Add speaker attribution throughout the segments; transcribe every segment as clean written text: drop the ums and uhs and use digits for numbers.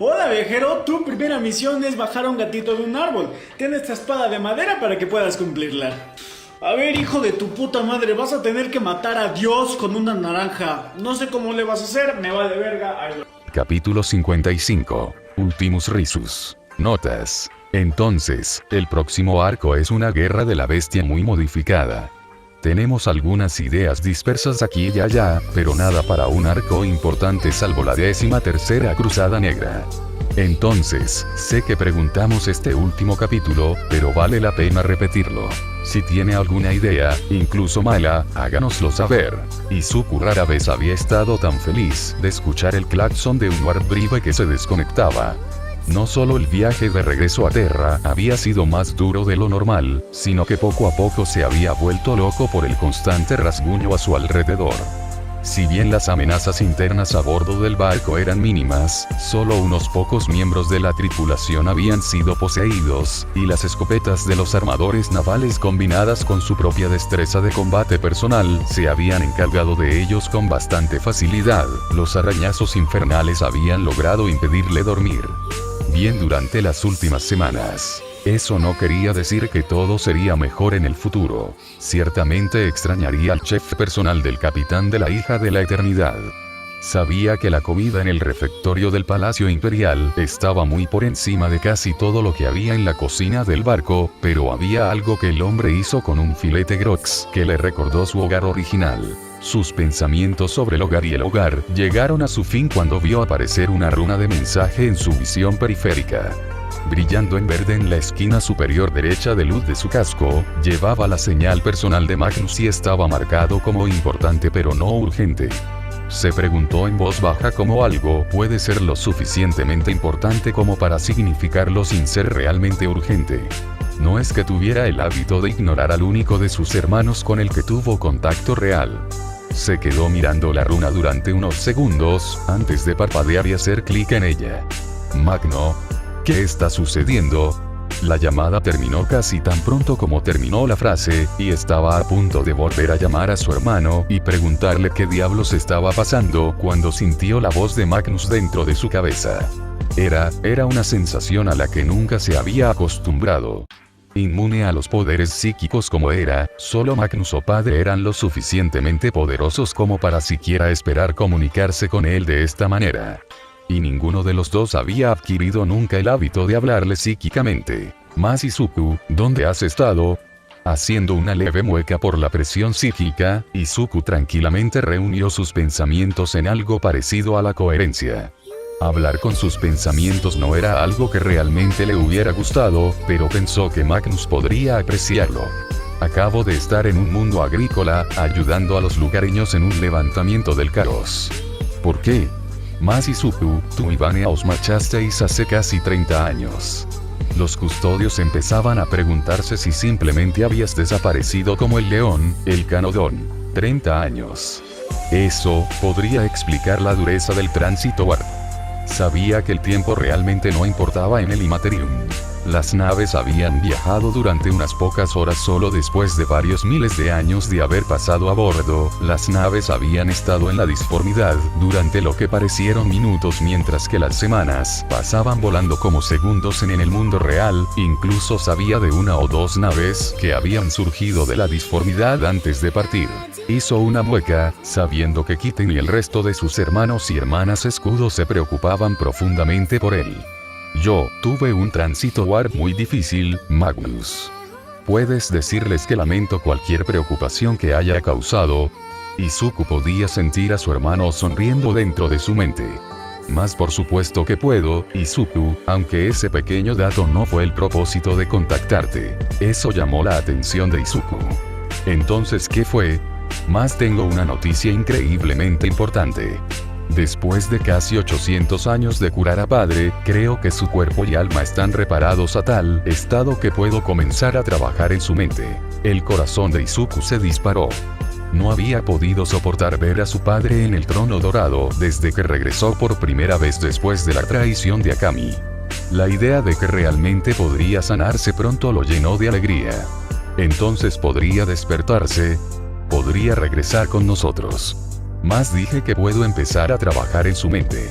Speaker 1: Hola viajero, tu primera misión es bajar a un gatito de un árbol. Ten esta espada de madera para que puedas cumplirla. A ver, hijo de tu puta madre, vas a tener que matar a Dios con una naranja. No sé cómo le vas a hacer, me vale verga.
Speaker 2: Capítulo 55. Ultimus Risus. Notas. Entonces, el próximo arco es una guerra de la bestia muy modificada. Tenemos algunas ideas dispersas aquí y allá, pero nada para un arco importante salvo la 13ª Cruzada Negra. Entonces, sé que preguntamos este último capítulo, pero vale la pena repetirlo. Si tiene alguna idea, incluso mala, háganoslo saber. Izuku rara vez había estado tan feliz de escuchar el claxon de un Warp Drive que se desconectaba. No solo el viaje de regreso a Terra había sido más duro de lo normal, sino que poco a poco se había vuelto loco por el constante rasguño a su alrededor. Si bien las amenazas internas a bordo del barco eran mínimas, solo unos pocos miembros de la tripulación habían sido poseídos, y las escopetas de los armadores navales combinadas con su propia destreza de combate personal se habían encargado de ellos con bastante facilidad. Los arañazos infernales habían logrado impedirle dormir bien durante las últimas semanas. Eso no quería decir que todo sería mejor en el futuro. Ciertamente extrañaría al chef personal del capitán de la Hija de la Eternidad. Sabía que la comida en el refectorio del Palacio Imperial estaba muy por encima de casi todo lo que había en la cocina del barco, pero había algo que el hombre hizo con un filete grox que le recordó su hogar original. Sus pensamientos sobre el hogar y el hogar llegaron a su fin cuando vio aparecer una runa de mensaje en su visión periférica. Brillando en verde en la esquina superior derecha de luz de su casco, llevaba la señal personal de Magnus y estaba marcado como importante pero no urgente. Se preguntó en voz baja cómo algo puede ser lo suficientemente importante como para significarlo sin ser realmente urgente. No es que tuviera el hábito de ignorar al único de sus hermanos con el que tuvo contacto real. Se quedó mirando la runa durante unos segundos, antes de parpadear y hacer clic en ella. Magno, ¿qué está sucediendo? La llamada terminó casi tan pronto como terminó la frase, y estaba a punto de volver a llamar a su hermano y preguntarle qué diablos estaba pasando cuando sintió la voz de Magnus dentro de su cabeza. Era una sensación a la que nunca se había acostumbrado. Inmune a los poderes psíquicos como era, solo Magnus o Padre eran lo suficientemente poderosos como para siquiera esperar comunicarse con él de esta manera. Y ninguno de los dos había adquirido nunca el hábito de hablarle psíquicamente. Mas Izuku, ¿dónde has estado? Haciendo una leve mueca por la presión psíquica, Izuku tranquilamente reunió sus pensamientos en algo parecido a la coherencia. Hablar con sus pensamientos no era algo que realmente le hubiera gustado, pero pensó que Magnus podría apreciarlo. Acabo de estar en un mundo agrícola, ayudando a los lugareños en un levantamiento del caos. ¿Por qué? Mas Izuku, tú y Vania os marchasteis hace casi 30 años. Los custodios empezaban a preguntarse si simplemente habías desaparecido como el león, el Canodón. 30 años. Eso podría explicar la dureza del tránsito Warp. Sabía que el tiempo realmente no importaba en el Immaterium. Las naves habían viajado durante unas pocas horas solo después de varios miles de años de haber pasado a bordo. Las naves habían estado en la disformidad durante lo que parecieron minutos mientras que las semanas pasaban volando como segundos en el mundo real. Incluso sabía de una o dos naves que habían surgido de la disformidad antes de partir. Hizo una mueca, sabiendo que Kitten y el resto de sus hermanos y hermanas escudos se preocupaban profundamente por él. Yo tuve un tránsito Warp muy difícil, Magnus. ¿Puedes decirles que lamento cualquier preocupación que haya causado? Izuku podía sentir a su hermano sonriendo dentro de su mente. Mas por supuesto que puedo, Izuku, aunque ese pequeño dato no fue el propósito de contactarte. Eso llamó la atención de Izuku. Entonces, ¿qué fue? Mas tengo una noticia increíblemente importante. Después de casi 800 años de curar a Padre, creo que su cuerpo y alma están reparados a tal estado que puedo comenzar a trabajar en su mente. El corazón de Izuku se disparó. No había podido soportar ver a su padre en el trono dorado desde que regresó por primera vez después de la traición de Akami. La idea de que realmente podría sanarse pronto lo llenó de alegría. Entonces podría despertarse, podría regresar con nosotros. Más dije que puedo empezar a trabajar en su mente.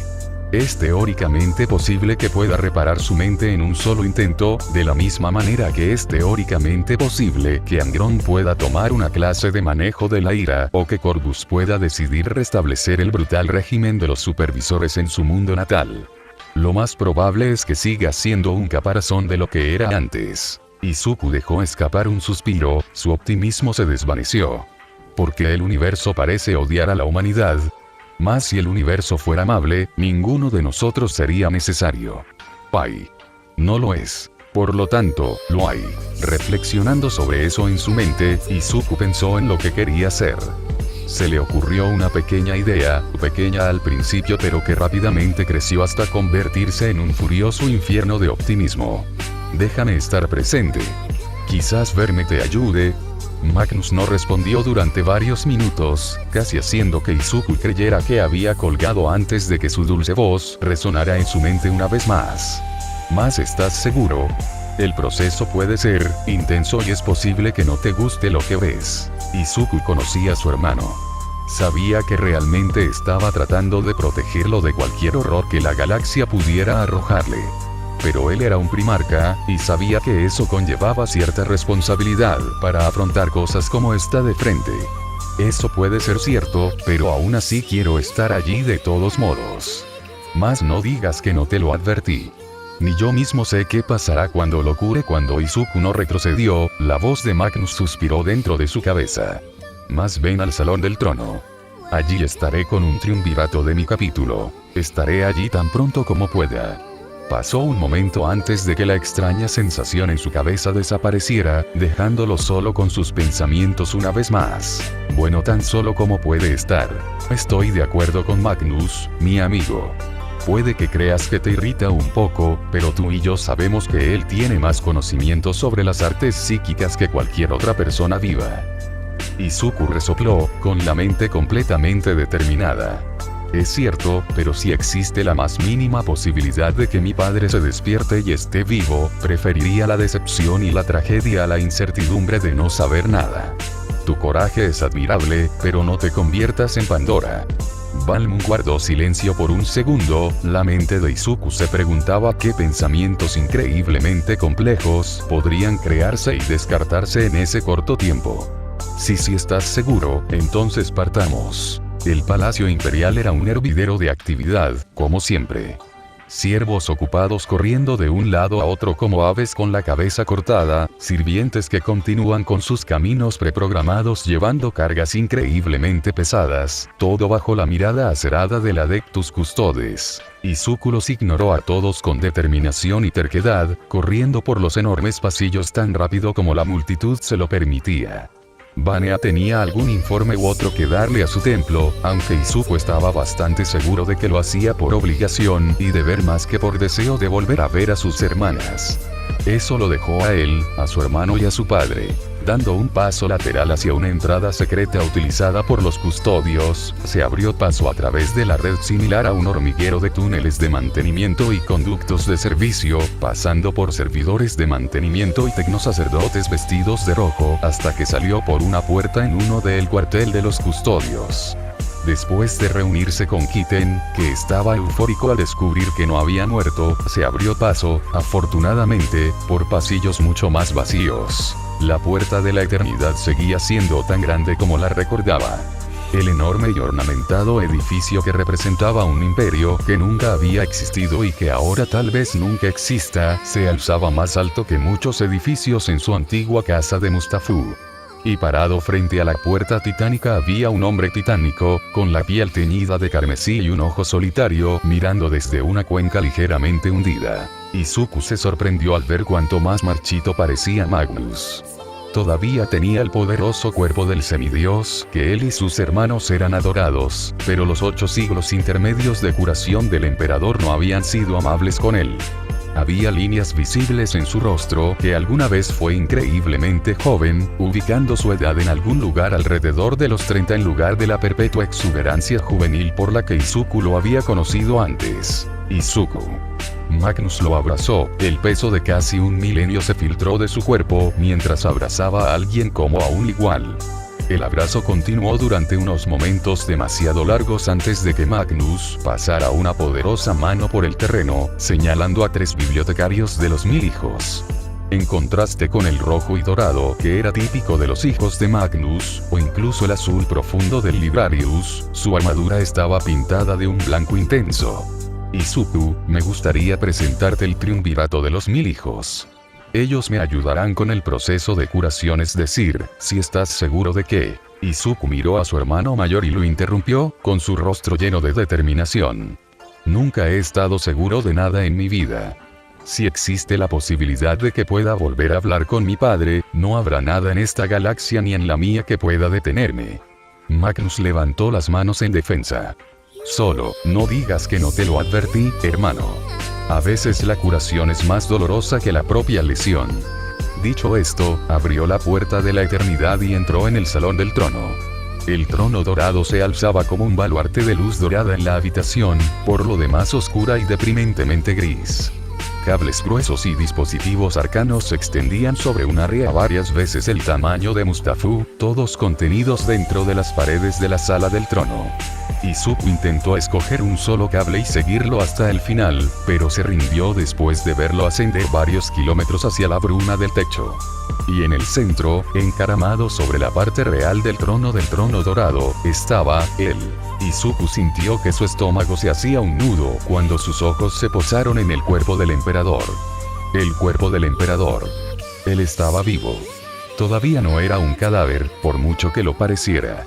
Speaker 2: Es teóricamente posible que pueda reparar su mente en un solo intento, de la misma manera que es teóricamente posible que Angron pueda tomar una clase de manejo de la ira, o que Corvus pueda decidir restablecer el brutal régimen de los supervisores en su mundo natal. Lo más probable es que siga siendo un caparazón de lo que era antes. Izuku dejó escapar un suspiro, su optimismo se desvaneció. Porque el universo parece odiar a la humanidad. Más si el universo fuera amable, ninguno de nosotros sería necesario. Pai. No lo es. Por lo tanto, lo hay. Reflexionando sobre eso en su mente, Izuku pensó en lo que quería hacer. Se le ocurrió una pequeña idea, pequeña al principio pero que rápidamente creció hasta convertirse en un furioso infierno de optimismo. Déjame estar presente. Quizás verme te ayude. Magnus no respondió durante varios minutos, casi haciendo que Izuku creyera que había colgado antes de que su dulce voz resonara en su mente una vez más. ¿Más estás seguro? El proceso puede ser intenso y es posible que no te guste lo que ves. Izuku conocía a su hermano. Sabía que realmente estaba tratando de protegerlo de cualquier horror que la galaxia pudiera arrojarle. Pero él era un primarca, y sabía que eso conllevaba cierta responsabilidad para afrontar cosas como esta de frente. Eso puede ser cierto, pero aún así quiero estar allí de todos modos. Más no digas que no te lo advertí. Ni yo mismo sé qué pasará cuando lo cure. Cuando Izuku no retrocedió, la voz de Magnus suspiró dentro de su cabeza. Más ven al Salón del Trono. Allí estaré con un triunvirato de mi capítulo. Estaré allí tan pronto como pueda. Pasó un momento antes de que la extraña sensación en su cabeza desapareciera, dejándolo solo con sus pensamientos una vez más. Bueno, tan solo como puede estar. Estoy de acuerdo con Magnus, mi amigo. Puede que creas que te irrita un poco, pero tú y yo sabemos que él tiene más conocimiento sobre las artes psíquicas que cualquier otra persona viva. Izuku resopló, con la mente completamente determinada. Es cierto, pero si existe la más mínima posibilidad de que mi padre se despierte y esté vivo, preferiría la decepción y la tragedia a la incertidumbre de no saber nada. Tu coraje es admirable, pero no te conviertas en Pandora. Balmung guardó silencio por un segundo, la mente de Izuku se preguntaba qué pensamientos increíblemente complejos podrían crearse y descartarse en ese corto tiempo. Si estás seguro, entonces partamos. El Palacio Imperial era un hervidero de actividad, como siempre. Siervos ocupados corriendo de un lado a otro como aves con la cabeza cortada, sirvientes que continúan con sus caminos preprogramados llevando cargas increíblemente pesadas, todo bajo la mirada acerada del Adeptus Custodes. Izuku los ignoró a todos con determinación y terquedad, corriendo por los enormes pasillos tan rápido como la multitud se lo permitía. Vanea tenía algún informe u otro que darle a su templo, aunque Izuku estaba bastante seguro de que lo hacía por obligación y deber más que por deseo de volver a ver a sus hermanas. Eso lo dejó a él, a su hermano y a su padre. Dando un paso lateral hacia una entrada secreta utilizada por los custodios, se abrió paso a través de la red similar a un hormiguero de túneles de mantenimiento y conductos de servicio, pasando por servidores de mantenimiento y tecnosacerdotes vestidos de rojo, hasta que salió por una puerta en uno del cuartel de los custodios. Después de reunirse con Kitten, que estaba eufórico al descubrir que no había muerto, se abrió paso, afortunadamente, por pasillos mucho más vacíos. La puerta de la eternidad seguía siendo tan grande como la recordaba. El enorme y ornamentado edificio que representaba un imperio que nunca había existido y que ahora tal vez nunca exista, se alzaba más alto que muchos edificios en su antigua casa de Mustafu. Y parado frente a la puerta titánica había un hombre titánico, con la piel teñida de carmesí y un ojo solitario, mirando desde una cuenca ligeramente hundida. Izuku se sorprendió al ver cuánto más marchito parecía Magnus. Todavía tenía el poderoso cuerpo del semidios, que él y sus hermanos eran adorados, pero los 8 siglos intermedios de curación del emperador no habían sido amables con él. Había líneas visibles en su rostro, que alguna vez fue increíblemente joven, ubicando su edad en algún lugar alrededor de los 30 en lugar de la perpetua exuberancia juvenil por la que Izuku lo había conocido antes. Izuku. Magnus lo abrazó, el peso de casi un milenio se filtró de su cuerpo mientras abrazaba a alguien como a un igual. El abrazo continuó durante unos momentos demasiado largos antes de que Magnus pasara una poderosa mano por el terreno, señalando a 3 bibliotecarios de los 1000 hijos. En contraste con el rojo y dorado que era típico de los hijos de Magnus, o incluso el azul profundo del Librarius, su armadura estaba pintada de un blanco intenso. Izuku, me gustaría presentarte el triunvirato de los 1000 hijos. Ellos me ayudarán con el proceso de curación, es decir, si estás seguro de que... Izuku miró a su hermano mayor y lo interrumpió, con su rostro lleno de determinación. Nunca he estado seguro de nada en mi vida. Si existe la posibilidad de que pueda volver a hablar con mi padre, no habrá nada en esta galaxia ni en la mía que pueda detenerme. Magnus levantó las manos en defensa. Solo, no digas que no te lo advertí, hermano. A veces la curación es más dolorosa que la propia lesión. Dicho esto, abrió la puerta de la eternidad y entró en el salón del trono. El trono dorado se alzaba como un baluarte de luz dorada en la habitación, por lo demás oscura y deprimentemente gris. Cables gruesos y dispositivos arcanos se extendían sobre un área varias veces el tamaño de Mustafu, todos contenidos dentro de las paredes de la sala del trono. Izuku intentó escoger un solo cable y seguirlo hasta el final, pero se rindió después de verlo ascender varios kilómetros hacia la bruma del techo. Y en el centro, encaramado sobre la parte real del trono dorado, estaba él. Izuku sintió que su estómago se hacía un nudo cuando sus ojos se posaron en el cuerpo del emperador. El cuerpo del emperador. Él estaba vivo. Todavía no era un cadáver, por mucho que lo pareciera.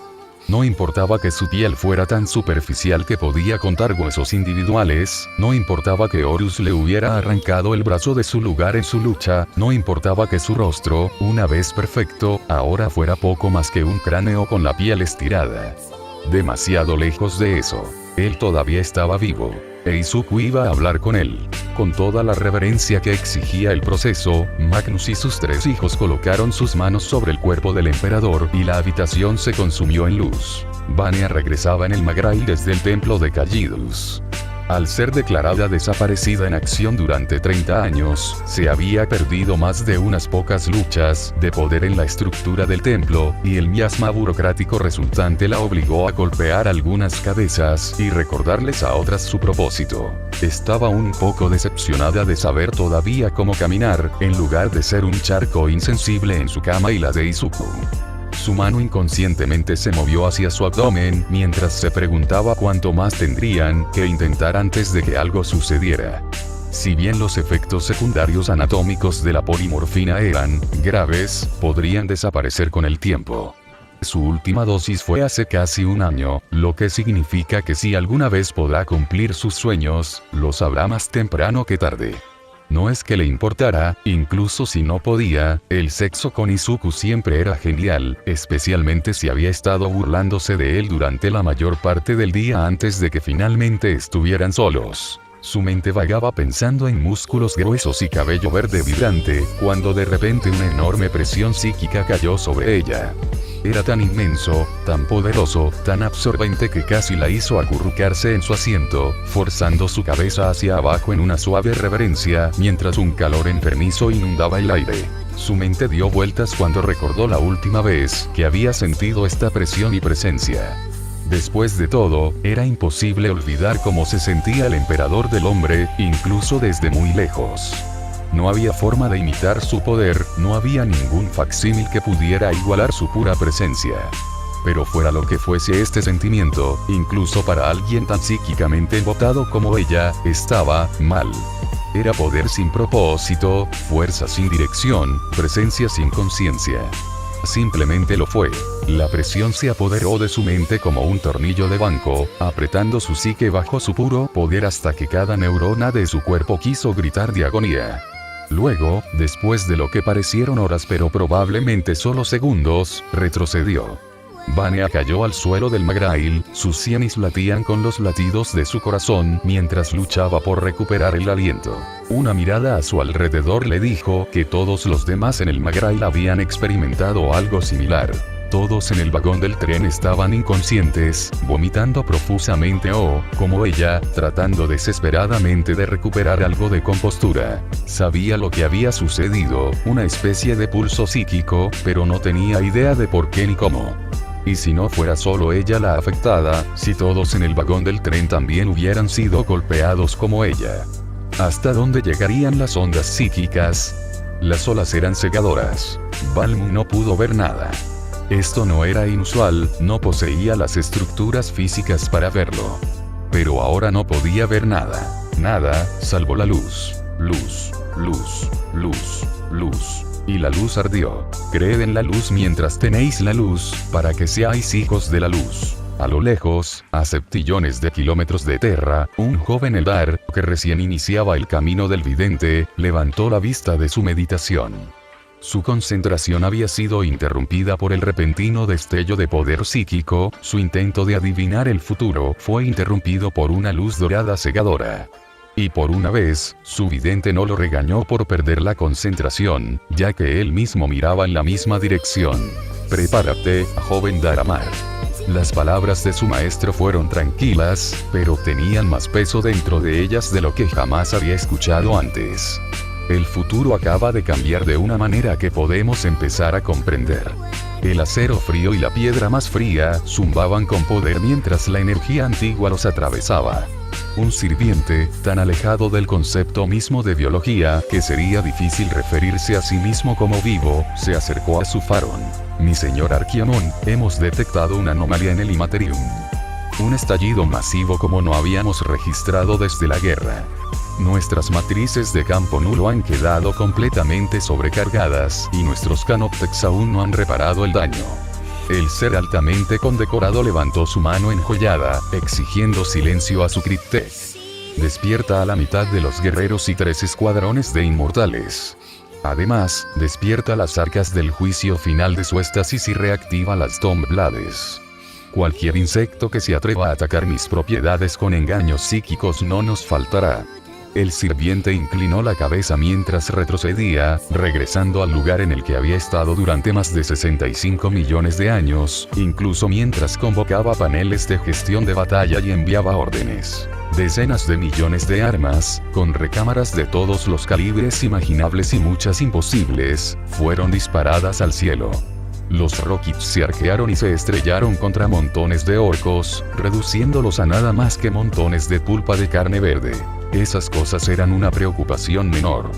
Speaker 2: No importaba que su piel fuera tan superficial que podía contar huesos individuales, no importaba que Horus le hubiera arrancado el brazo de su lugar en su lucha, no importaba que su rostro, una vez perfecto, ahora fuera poco más que un cráneo con la piel estirada. Demasiado lejos de eso. Él todavía estaba vivo. E Izuku iba a hablar con él. Con toda la reverencia que exigía el proceso, Magnus y sus 3 hijos colocaron sus manos sobre el cuerpo del emperador y la habitación se consumió en luz. Vania regresaba en el Magrail desde el templo de Kallidus. Al ser declarada desaparecida en acción durante 30 años, se había perdido más de unas pocas luchas de poder en la estructura del templo, y el miasma burocrático resultante la obligó a golpear algunas cabezas y recordarles a otras su propósito. Estaba un poco decepcionada de saber todavía cómo caminar, en lugar de ser un charco insensible en su cama y la de Izuku. Su mano inconscientemente se movió hacia su abdomen, mientras se preguntaba cuánto más tendrían que intentar antes de que algo sucediera. Si bien los efectos secundarios anatómicos de la polimorfina eran graves, podrían desaparecer con el tiempo. Su última dosis fue hace casi un año, lo que significa que si alguna vez podrá cumplir sus sueños, lo sabrá más temprano que tarde. No es que le importara, incluso si no podía, el sexo con Izuku siempre era genial, especialmente si había estado burlándose de él durante la mayor parte del día antes de que finalmente estuvieran solos. Su mente vagaba pensando en músculos gruesos y cabello verde vibrante, cuando de repente una enorme presión psíquica cayó sobre ella. Era tan inmenso, tan poderoso, tan absorbente que casi la hizo acurrucarse en su asiento, forzando su cabeza hacia abajo en una suave reverencia, mientras un calor enfermizo inundaba el aire. Su mente dio vueltas cuando recordó la última vez que había sentido esta presión y presencia. Después de todo, era imposible olvidar cómo se sentía el emperador del hombre, incluso desde muy lejos. No había forma de imitar su poder, no había ningún facsímil que pudiera igualar su pura presencia. Pero fuera lo que fuese este sentimiento, incluso para alguien tan psíquicamente embotado como ella, estaba mal. Era poder sin propósito, fuerza sin dirección, presencia sin conciencia. Simplemente lo fue. La presión se apoderó de su mente como un tornillo de banco, apretando su psique bajo su puro poder hasta que cada neurona de su cuerpo quiso gritar de agonía. Luego, después de lo que parecieron horas pero probablemente solo segundos, retrocedió. Vania cayó al suelo del Magrail, sus sienes latían con los latidos de su corazón mientras luchaba por recuperar el aliento. Una mirada a su alrededor le dijo que todos los demás en el Magrail habían experimentado algo similar. Todos en el vagón del tren estaban inconscientes, vomitando profusamente o, como ella, tratando desesperadamente de recuperar algo de compostura. Sabía lo que había sucedido, una especie de pulso psíquico, pero no tenía idea de por qué ni cómo. Y si no fuera solo ella la afectada, si todos en el vagón del tren también hubieran sido golpeados como ella. ¿Hasta dónde llegarían las ondas psíquicas? Las olas eran cegadoras. Balmu no pudo ver nada. Esto no era inusual, no poseía las estructuras físicas para verlo. Pero ahora no podía ver nada. Nada, salvo la luz. Luz, luz, luz, luz. Y la luz ardió. Creed en la luz mientras tenéis la luz, para que seáis hijos de la luz. A lo lejos, a septillones de kilómetros de tierra, un joven Eldar, que recién iniciaba el camino del vidente, levantó la vista de su meditación. Su concentración había sido interrumpida por el repentino destello de poder psíquico, su intento de adivinar el futuro fue interrumpido por una luz dorada cegadora. Y por una vez, su vidente no lo regañó por perder la concentración, ya que él mismo miraba en la misma dirección. Prepárate, joven Daramar. Las palabras de su maestro fueron tranquilas, pero tenían más peso dentro de ellas de lo que jamás había escuchado antes. El futuro acaba de cambiar de una manera que podemos empezar a comprender. El acero frío y la piedra más fría zumbaban con poder mientras la energía antigua los atravesaba. Un sirviente, tan alejado del concepto mismo de biología que sería difícil referirse a sí mismo como vivo, se acercó a su farón. Mi señor Arquiamón, hemos detectado una anomalía en el Imaterium. Un estallido masivo como no habíamos registrado desde la guerra. Nuestras matrices de campo nulo han quedado completamente sobrecargadas y nuestros canoptex aún no han reparado el daño. El ser altamente condecorado levantó su mano enjollada, exigiendo silencio a su Cryptek. Despierta a la mitad de los guerreros y 3 escuadrones de inmortales. Además, despierta las arcas del juicio final de su éxtasis y reactiva las Tombblades. Cualquier insecto que se atreva a atacar mis propiedades con engaños psíquicos no nos faltará. El sirviente inclinó la cabeza mientras retrocedía, regresando al lugar en el que había estado durante más de 65 millones de años, incluso mientras convocaba paneles de gestión de batalla y enviaba órdenes. Decenas de millones de armas, con recámaras de todos los calibres imaginables y muchas imposibles, fueron disparadas al cielo. Los rockets se arquearon y se estrellaron contra montones de orcos, reduciéndolos a nada más que montones de pulpa de carne verde. Esas cosas eran una preocupación menor.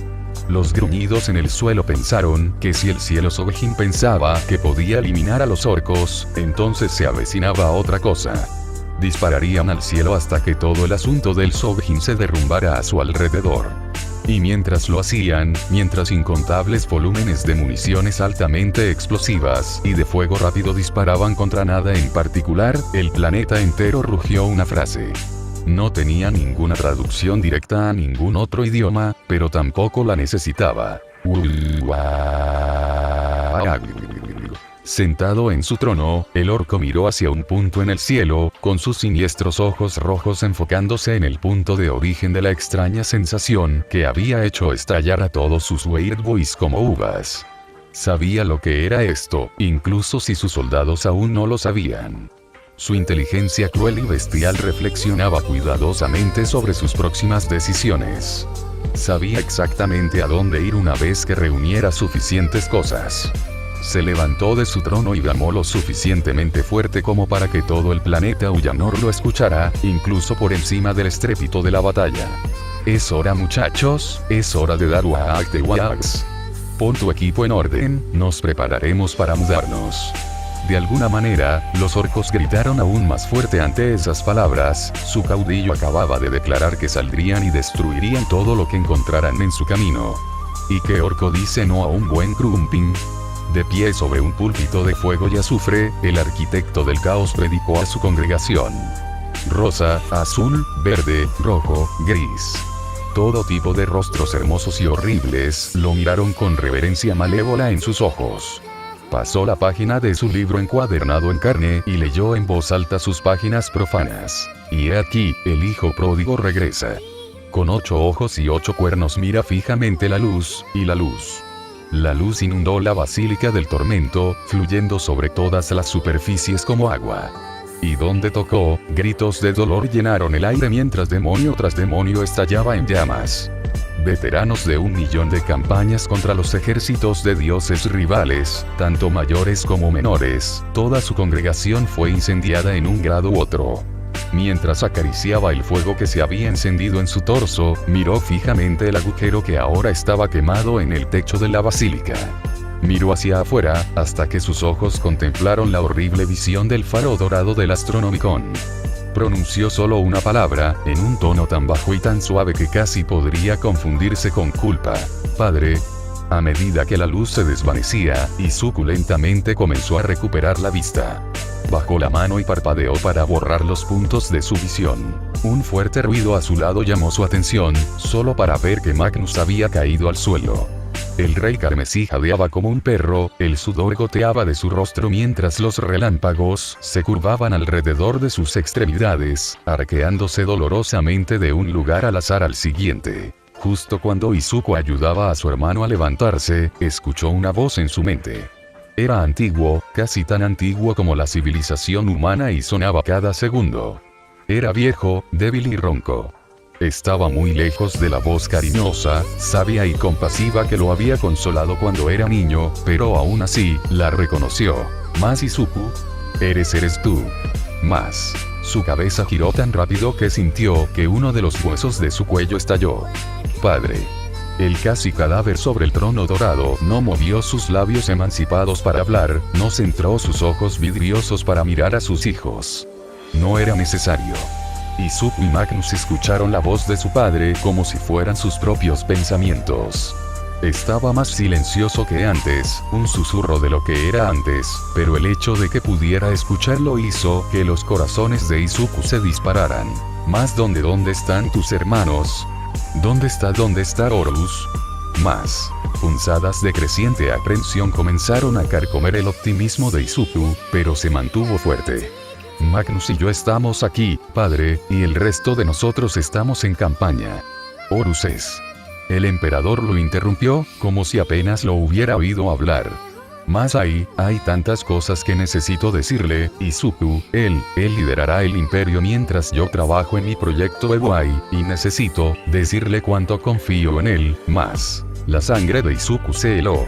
Speaker 2: Los gruñidos en el suelo pensaron que si el cielo Sovejin pensaba que podía eliminar a los orcos, entonces se avecinaba otra cosa. Dispararían al cielo hasta que todo el asunto del Sovejin se derrumbara a su alrededor. Y mientras lo hacían, mientras incontables volúmenes de municiones altamente explosivas y de fuego rápido disparaban contra nada en particular, el planeta entero rugió una frase. No tenía ninguna traducción directa a ningún otro idioma, pero tampoco la necesitaba. Sentado en su trono, el orco miró hacia un punto en el cielo, con sus siniestros ojos rojos enfocándose en el punto de origen de la extraña sensación que había hecho estallar a todos sus Weird Boys como uvas. Sabía lo que era esto, incluso si sus soldados aún no lo sabían. Su inteligencia cruel y bestial reflexionaba cuidadosamente sobre sus próximas decisiones. Sabía exactamente a dónde ir una vez que reuniera suficientes cosas. Se levantó de su trono y llamó lo suficientemente fuerte como para que todo el planeta Ullanor lo escuchara, incluso por encima del estrépito de la batalla. Es hora, muchachos, es hora de dar Waag de Waags. Pon tu equipo en orden, nos prepararemos para mudarnos. De alguna manera, los orcos gritaron aún más fuerte ante esas palabras. Su caudillo acababa de declarar que saldrían y destruirían todo lo que encontraran en su camino. ¿Y qué orco dice no a un buen crumping? De pie sobre un púlpito de fuego y azufre, el arquitecto del caos predicó a su congregación. Rosa, azul, verde, rojo, gris. Todo tipo de rostros hermosos y horribles lo miraron con reverencia malévola en sus ojos. Pasó la página de su libro encuadernado en carne y leyó en voz alta sus páginas profanas. Y he aquí, el hijo pródigo regresa. Con 8 ojos y 8 cuernos mira fijamente la luz, y la luz. La luz inundó la Basílica del Tormento, fluyendo sobre todas las superficies como agua. Y donde tocó, gritos de dolor llenaron el aire mientras demonio tras demonio estallaba en llamas. Veteranos de 1.000.000 de campañas contra los ejércitos de dioses rivales, tanto mayores como menores, toda su congregación fue incendiada en un grado u otro. Mientras acariciaba el fuego que se había encendido en su torso, miró fijamente el agujero que ahora estaba quemado en el techo de la basílica. Miró hacia afuera, hasta que sus ojos contemplaron la horrible visión del faro dorado del Astronomicon. Pronunció solo una palabra, en un tono tan bajo y tan suave que casi podría confundirse con culpa: Padre. A medida que la luz se desvanecía, Izuku lentamente comenzó a recuperar la vista. Bajó la mano y parpadeó para borrar los puntos de su visión. Un fuerte ruido a su lado llamó su atención, solo para ver que Magnus había caído al suelo. El rey carmesí jadeaba como un perro, el sudor goteaba de su rostro mientras los relámpagos se curvaban alrededor de sus extremidades, arqueándose dolorosamente de un lugar al azar al siguiente. Justo cuando Izuku ayudaba a su hermano a levantarse, escuchó una voz en su mente. Era antiguo, casi tan antiguo como la civilización humana y sonaba cada segundo. Era viejo, débil y ronco. Estaba muy lejos de la voz cariñosa, sabia y compasiva que lo había consolado cuando era niño, pero aún así, la reconoció. ¿Más Izuku? Eres tú. Más. Su cabeza giró tan rápido que sintió que uno de los huesos de su cuello estalló. Padre. El casi cadáver sobre el trono dorado no movió sus labios emancipados para hablar, no centró sus ojos vidriosos para mirar a sus hijos. No era necesario. Izuku y Magnus escucharon la voz de su padre como si fueran sus propios pensamientos. Estaba más silencioso que antes, un susurro de lo que era antes, pero el hecho de que pudiera escucharlo hizo que los corazones de Izuku se dispararan. Más ¿dónde están tus hermanos? ¿Dónde está Horus? Más. Punzadas de creciente aprensión comenzaron a carcomer el optimismo de Izuku, pero se mantuvo fuerte. Magnus y yo estamos aquí, padre, y el resto de nosotros estamos en campaña. Horus es. El emperador lo interrumpió, como si apenas lo hubiera oído hablar. Más hay tantas cosas que necesito decirle, Izuku, él liderará el imperio mientras yo trabajo en mi proyecto Ewai, y necesito decirle cuánto confío en él, más. La sangre de Izuku se heló.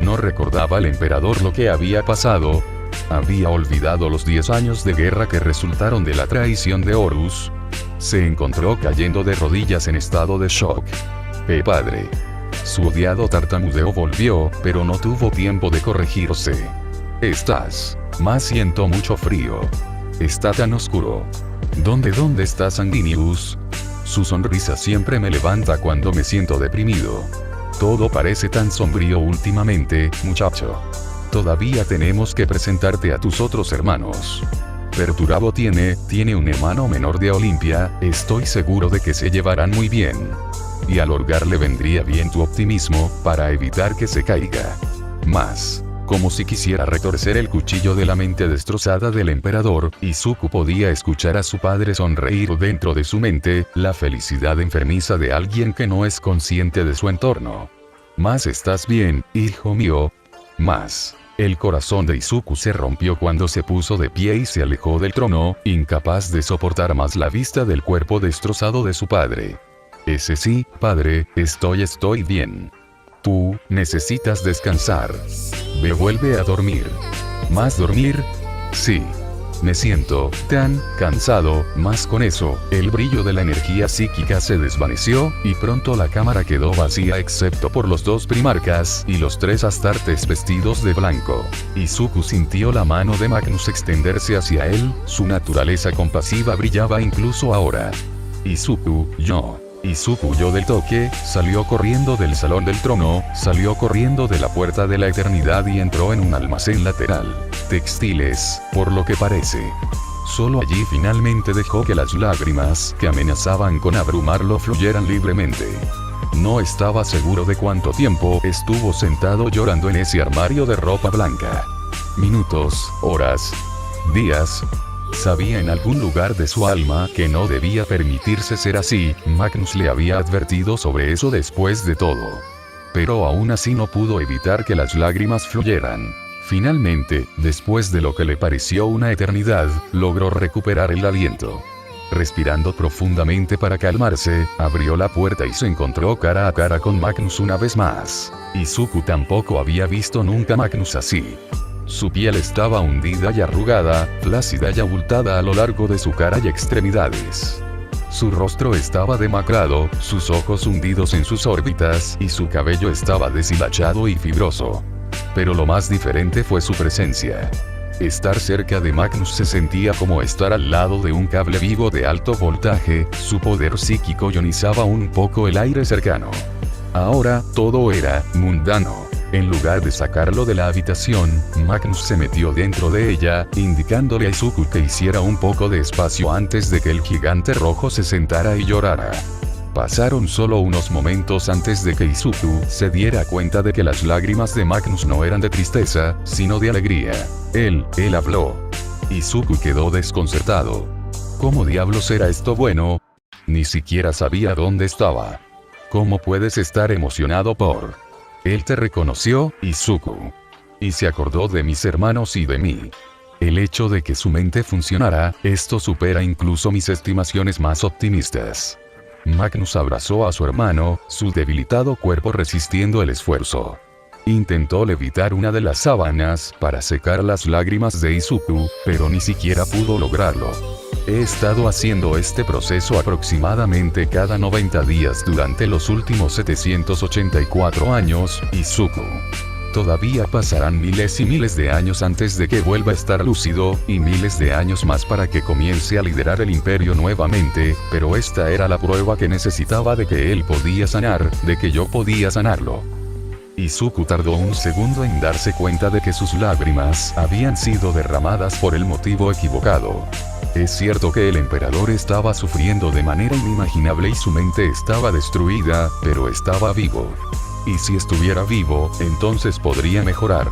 Speaker 2: No recordaba el emperador lo que había pasado. Había olvidado los 10 años de guerra que resultaron de la traición de Horus. Se encontró cayendo de rodillas en estado de shock. Padre. Su odiado tartamudeo volvió, pero no tuvo tiempo de corregirse. Más siento mucho frío. Está tan oscuro. ¿Dónde está Sanguinius? Su sonrisa siempre me levanta cuando me siento deprimido. Todo parece tan sombrío últimamente, muchacho. Todavía tenemos que presentarte a tus otros hermanos. Perturabo tiene un hermano menor de Olimpia, estoy seguro de que se llevarán muy bien. Y al Olgar le vendría bien tu optimismo, para evitar que se caiga. Más. Como si quisiera retorcer el cuchillo de la mente destrozada del emperador, Izuku podía escuchar a su padre sonreír dentro de su mente, la felicidad enfermiza de alguien que no es consciente de su entorno. Más estás bien, hijo mío. Más. El corazón de Izuku se rompió cuando se puso de pie y se alejó del trono, incapaz de soportar más la vista del cuerpo destrozado de su padre. Ese sí, padre, estoy bien. Tú, necesitas descansar. Vuelve a dormir. ¿Más dormir? Sí. Me siento tan cansado, más con eso, el brillo de la energía psíquica se desvaneció, y pronto la cámara quedó vacía excepto por los 2 primarcas y los 3 astartes vestidos de blanco. Izuku sintió la mano de Magnus extenderse hacia él, su naturaleza compasiva brillaba incluso ahora. Izuku huyó del toque, salió corriendo del salón del trono, salió corriendo de la puerta de la eternidad y entró en un almacén lateral. Textiles, por lo que parece. Solo allí finalmente dejó que las lágrimas que amenazaban con abrumarlo fluyeran libremente. No estaba seguro de cuánto tiempo estuvo sentado llorando en ese armario de ropa blanca. Minutos, horas, días. Sabía en algún lugar de su alma que no debía permitirse ser así, Magnus le había advertido sobre eso después de todo. pero aún así no pudo evitar que las lágrimas fluyeran. Finalmente, después de lo que le pareció una eternidad, logró recuperar el aliento. Respirando profundamente para calmarse, abrió la puerta y se encontró cara a cara con Magnus una vez más. Izuku tampoco había visto nunca a Magnus así. Su piel estaba hundida y arrugada, flácida y abultada a lo largo de su cara y extremidades. Su rostro estaba demacrado, sus ojos hundidos en sus órbitas y su cabello estaba deshilachado y fibroso. Pero lo más diferente fue su presencia. Estar cerca de Magnus se sentía como estar al lado de un cable vivo de alto voltaje, su poder psíquico ionizaba un poco el aire cercano. Ahora, todo era mundano. En lugar de sacarlo de la habitación, Magnus se metió dentro de ella, indicándole a Izuku que hiciera un poco de espacio antes de que el gigante rojo se sentara y llorara. Pasaron solo unos momentos antes de que Izuku se diera cuenta de que las lágrimas de Magnus no eran de tristeza, sino de alegría. Él habló. Izuku quedó desconcertado. ¿Cómo diablos era esto bueno? Ni siquiera sabía dónde estaba. ¿Cómo puedes estar emocionado por...? Él te reconoció, Izuku. Y se acordó de mis hermanos y de mí. El hecho de que su mente funcionara, esto supera incluso mis estimaciones más optimistas. Magnus abrazó a su hermano, su debilitado cuerpo resistiendo el esfuerzo. Intentó levitar una de las sábanas para secar las lágrimas de Izuku, pero ni siquiera pudo lograrlo. He estado haciendo este proceso aproximadamente cada 90 días durante los últimos 784 años, Izuku. Todavía pasarán miles y miles de años antes de que vuelva a estar lúcido, y miles de años más para que comience a liderar el imperio nuevamente, pero esta era la prueba que necesitaba de que él podía sanar, de que yo podía sanarlo. Izuku tardó un segundo en darse cuenta de que sus lágrimas habían sido derramadas por el motivo equivocado. Es cierto que el emperador estaba sufriendo de manera inimaginable y su mente estaba destruida, pero estaba vivo. Y si estuviera vivo, entonces podría mejorar.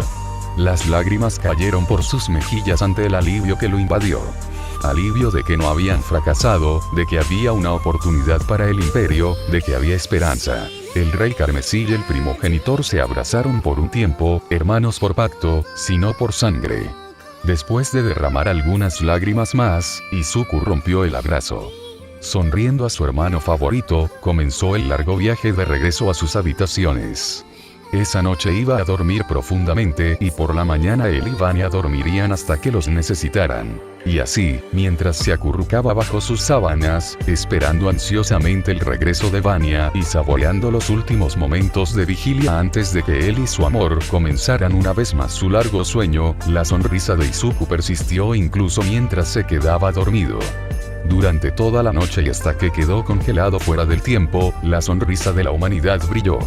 Speaker 2: Las lágrimas cayeron por sus mejillas ante el alivio que lo invadió. Alivio de que no habían fracasado, de que había una oportunidad para el imperio, de que había esperanza. El rey carmesí y el primogenitor se abrazaron por un tiempo, hermanos por pacto, sino por sangre. Después de derramar algunas lágrimas más, Izuku rompió el abrazo. Sonriendo a su hermano favorito, comenzó el largo viaje de regreso a sus habitaciones. Esa noche iba a dormir profundamente y por la mañana él y Vanya dormirían hasta que los necesitaran. Y así, mientras se acurrucaba bajo sus sábanas, esperando ansiosamente el regreso de Vanya y saboreando los últimos momentos de vigilia antes de que él y su amor comenzaran una vez más su largo sueño, la sonrisa de Izuku persistió incluso mientras se quedaba dormido. Durante toda la noche y hasta que quedó congelado fuera del tiempo, la sonrisa de la humanidad brilló.